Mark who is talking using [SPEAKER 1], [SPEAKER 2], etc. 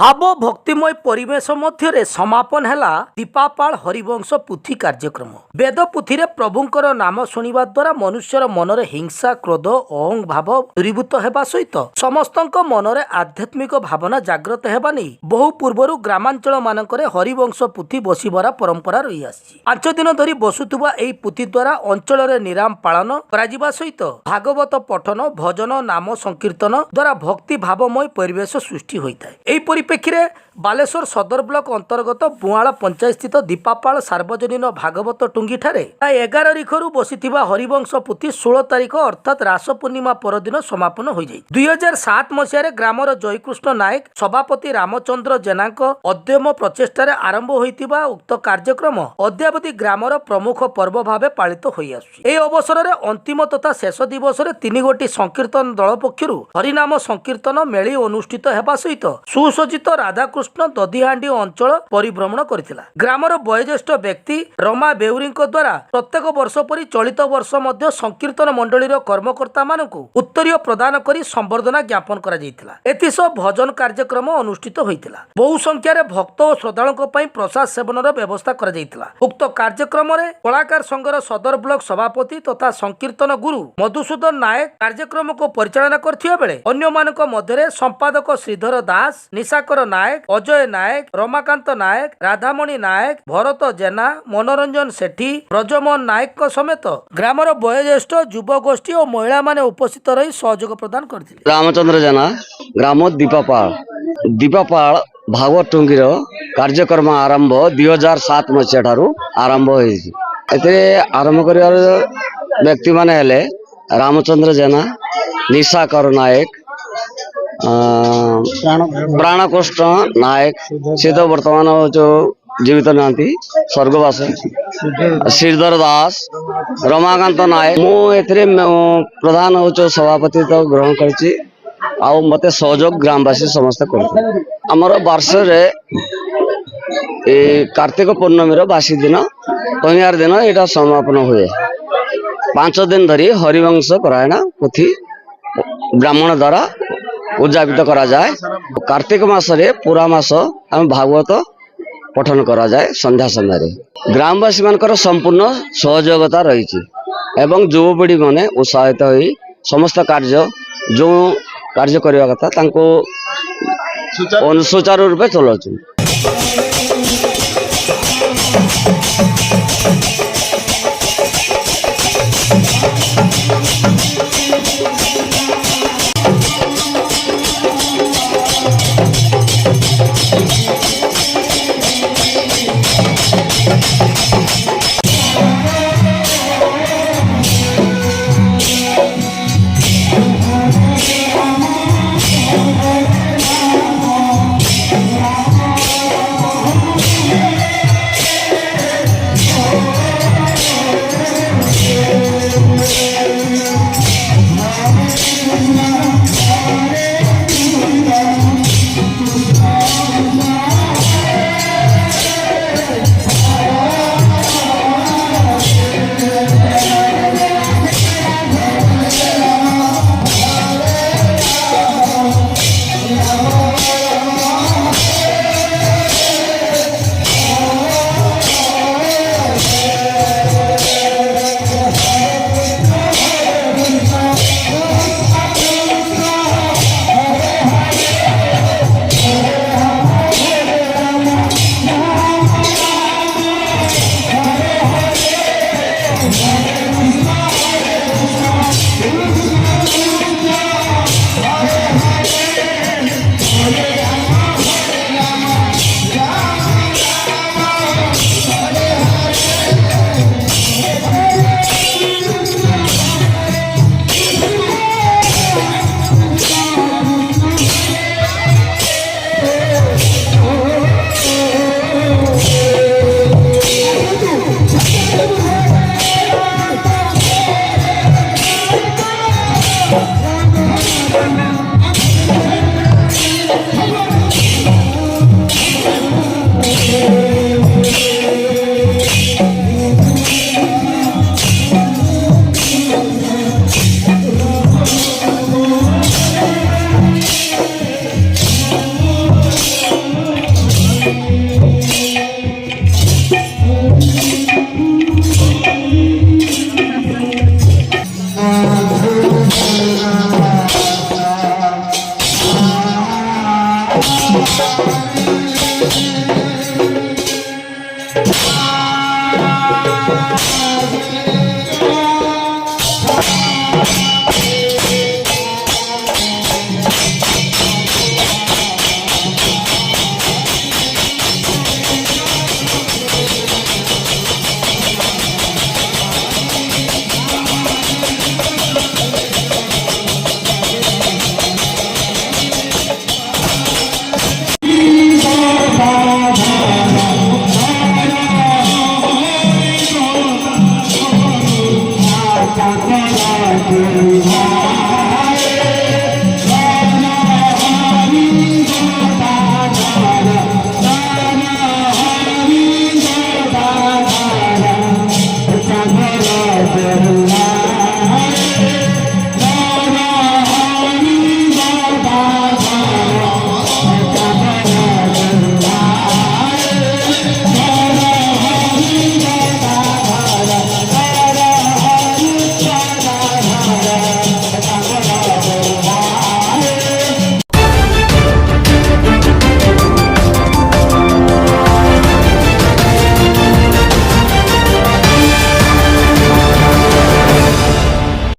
[SPEAKER 1] भाव भक्तिमय परिवेश मध्य समापन है दीपापाल हरिवंश पुथी कार्यक्रम। वेद पुथी प्रभुंकर नाम शुणा द्वारा मनुष्यर मनरे हिंसा क्रोध अहं भाव दूरीभूत होगा सहित समस्त मनरे आध्यात्मिक भावना जागृत होगा नहीं बहु पूर्वर ग्रामांचल मानकरे हरिवंश पुथी बसवर परंपरा रही आसी। 5 दिन धरी बसुवा यह पुथी द्वारा अंचल निराम पालन करा सहित भागवत पठन भजन नाम संकीर्तन द्वारा भक्ति भावमय परिवेश सृष्टि होता है। परिप्रेक्षी में बालेश्वर सदर ब्लॉक अंतर्गत बुआल पंचायत स्थित दीपापाल सार्वजनीन भागवत टुंगी ठारे 11 रिखरु बसिथिबा हरिवंश पुथी 16 तारिख अर्थात रास पूर्णिमा परदिन समापन हो जाए। 2007 मसीह ग्रामर जयकृष्ण नायक सभापति रामचंद्र जेनाक अद्यम प्रचेष्टार आरंभ होइतिबा उक्त कार्यक्रम अद्यावधि ग्रामर प्रमुख पर्व भाव पालित होई आसुछि। एही अवसर में अंतिम तथा शेष दिवस में 3 गोटी संकीर्तन दल पक्षरु हरिनाम संकीर्तन मेली अनुष्ठित हेबा सहित सुसज्जित राधाकृष्ण ददीहांडी अंचल परिभ्रमण करथिला। ग्रामर वयोज्येष्ठ व्यक्ति रमा बेउरी द्वारा प्रत्येक वर्ष परि चलित वर्ष मध्य संकीर्तन मंडलीर कर्मकर्ता मानकु उत्तरीय प्रदान करी संबर्धना ज्ञापन करा जायतिला। एतिस भजन कार्यक्रम अनुष्ठित होइतिला। बहु संख्यार भक्त और श्रद्धालुओं पई प्रसाद सेवनर व्यवस्था करा जायतिला। उक्त कार्यक्रम रे कलाकार संघर सदर ब्लॉक सभापति तथा संकीर्तन गुरु मधुसूदन नायक कार्यक्रम को परिचालना करथिबा बेले अन्य मानक मध्यरे संपादक श्रीधर दास निशाकर नायक अजय नायक रमाकांत नायक राधामणि नायक भरत जेना मनोरंजन सेठी ब्रजमोहन नायक समेत ग्रामर वयोज्येष्ठ युव गोष्ठी और महिला माने उपस्थित रही सहयोग प्रदान करथिले।
[SPEAKER 2] रामचंद्र जेना ग्राम दीपापाल भागवत टुंगीर कार्यक्रम आरंभ 2007 मसीहा ठारू आरंभ होइछि। एते आरंभ करिवार व्यक्ति माने हेले रामचंद्र जेना निशाकर नायक प्राणकृष्ण नायक से तो वर्तमान जो जीवित नांती स्वर्गवास श्रीधर दास रमाकांत नायक मुझे प्रधान हो सभापति तो ग्रहण करछि आउ मते सहयोग ग्रामवासी समस्त कर वर्ष कार्तिक पूर्णमी बासी दिन शनिवार दिन यहाँ समापन हुए। 5 दिन धरी हरिवंश पारायण पुथी ब्राह्मण द्वारा उद्यापित करा जाए। कार्तिक मासरे पूरा मास आम भागवत पठन करा जाए। संध्या समय ग्रामवासी मानकर संपूर्ण सहयोगिता रही एवं युवपीढ़ी माने उत्साहित होई समस्त कार्य जो कार्य करने कथा तांको सुचारू रूपे चलाउछु।